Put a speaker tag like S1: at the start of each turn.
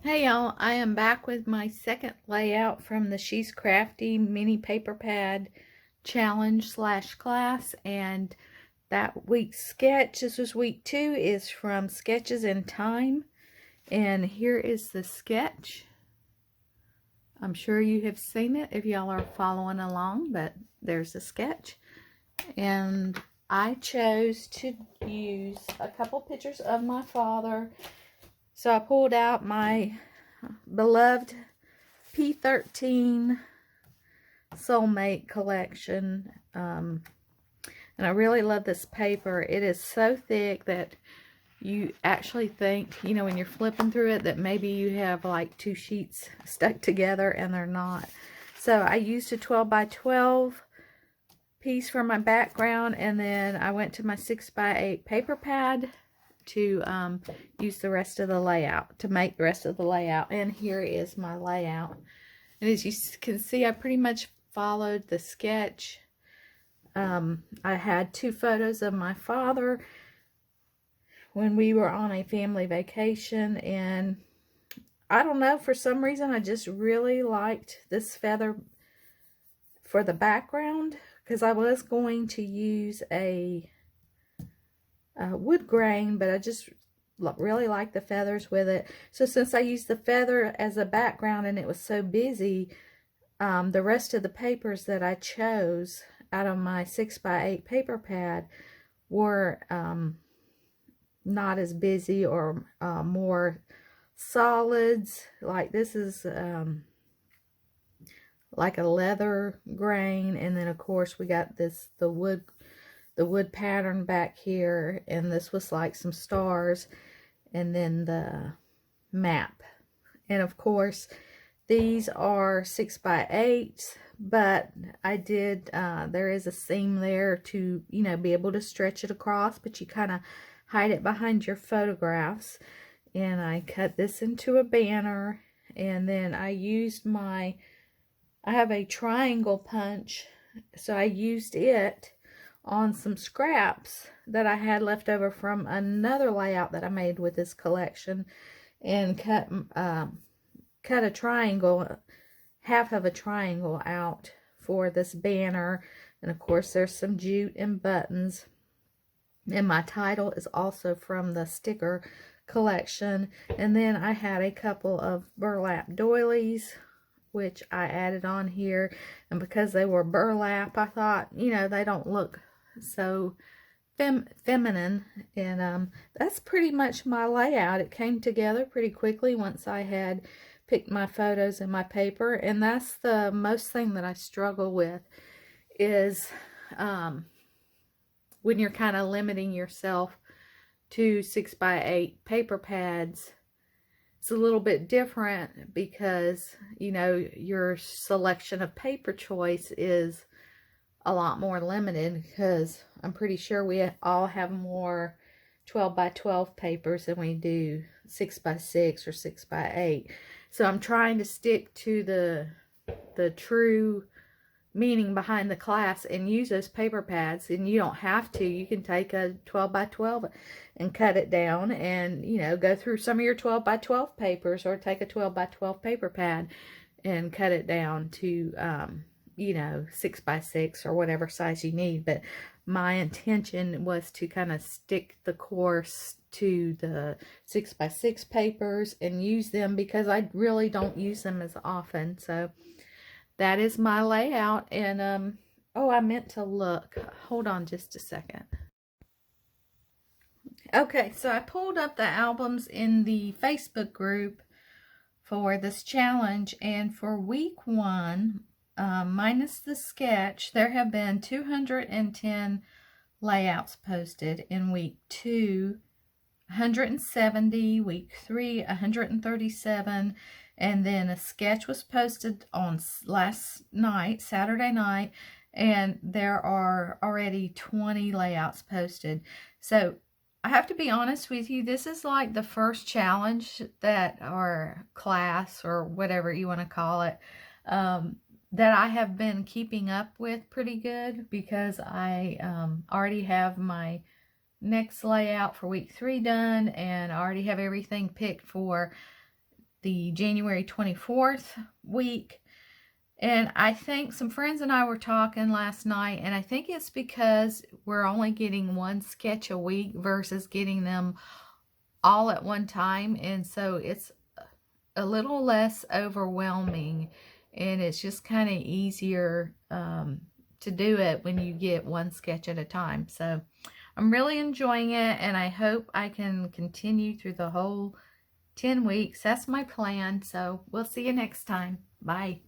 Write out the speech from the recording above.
S1: Hey y'all, I am back with my second layout from the She's Crafty mini paper pad challenge slash class, and that week's sketch, this was week 2, is from Sketches in Time, and here is the sketch. I'm sure you have seen it if y'all are following along, but there's the sketch. And I chose to use a couple pictures of my father. So I pulled out my beloved P13 Soulmate collection, and I really love this paper. It is so thick that you actually think, you know, when you're flipping through it, that maybe you have like 2 sheets stuck together, and they're not. So I used a 12 by 12 piece for my background, and then I went to my 6 by 8 paper pad to use the rest of the layout, to make the rest of the layout. And here is my layout. And as you can see, I pretty much followed the sketch. I had 2 photos of my father when we were on a family vacation, and I don't know, for some reason I just really liked this feather for the background, because I was going to use a wood grain, but I just really like the feathers with it. So since I used the feather as a background and it was so busy, the rest of the papers that I chose out of my 6 by 8 paper pad were not as busy, or more solids. Like this is like a leather grain, and then of course we got this the wood pattern back here, and this was like some stars, and then the map. And of course these are 6 by 8s, but I did there is a seam there to, you know, be able to stretch it across, but you kind of hide it behind your photographs. And I cut this into a banner, and then I used I have a triangle punch, so I used it on some scraps that I had left over from another layout that I made with this collection, and cut a triangle, half of a triangle out for this banner. And of course there's some jute and buttons, and my title is also from the sticker collection. And then I had a couple of burlap doilies which I added on here, and because they were burlap, I thought, you know, they don't look so feminine. And that's pretty much my layout. It came together pretty quickly once I had picked my photos and my paper. And that's the most thing that I struggle with, is when you're kind of limiting yourself to 6 by 8 paper pads. It's a little bit different because, you know, your selection of paper choice is a lot more limited, because I'm pretty sure we all have more 12 by 12 papers than we do 6 by 6 or 6 by 8. So I'm trying to stick to the true meaning behind the class and use those paper pads. And you don't have to. You can take a 12 by 12 and cut it down, and, you know, go through some of your 12 by 12 papers, or take a 12 by 12 paper pad and cut it down to you know, 6 by 6 or whatever size you need. But my intention was to kind of stick the course to the 6 by 6 papers and use them, because I really don't use them as often. So that is my layout. And oh, I meant to look. Hold on just a second. Okay, so I pulled up the albums in the Facebook group for this challenge, and for week 1, minus the sketch, there have been 210 layouts posted. In week 2, 170, week 3, 137, and then a sketch was posted on last night, Saturday night, and there are already 20 layouts posted. So I have to be honest with you, this is like the first challenge that, or class, or whatever you want to call it, that I have been keeping up with pretty good, because I already have my next layout for week 3 done, and I already have everything picked for the January 24th week. And I think some friends and I were talking last night, and I think it's because we're only getting one sketch a week versus getting them all at one time. And so it's a little less overwhelming, and it's just kind of easier to do it when you get one sketch at a time. So I'm really enjoying it, and I hope I can continue through the whole 10 weeks. That's my plan. So we'll see you next time. Bye.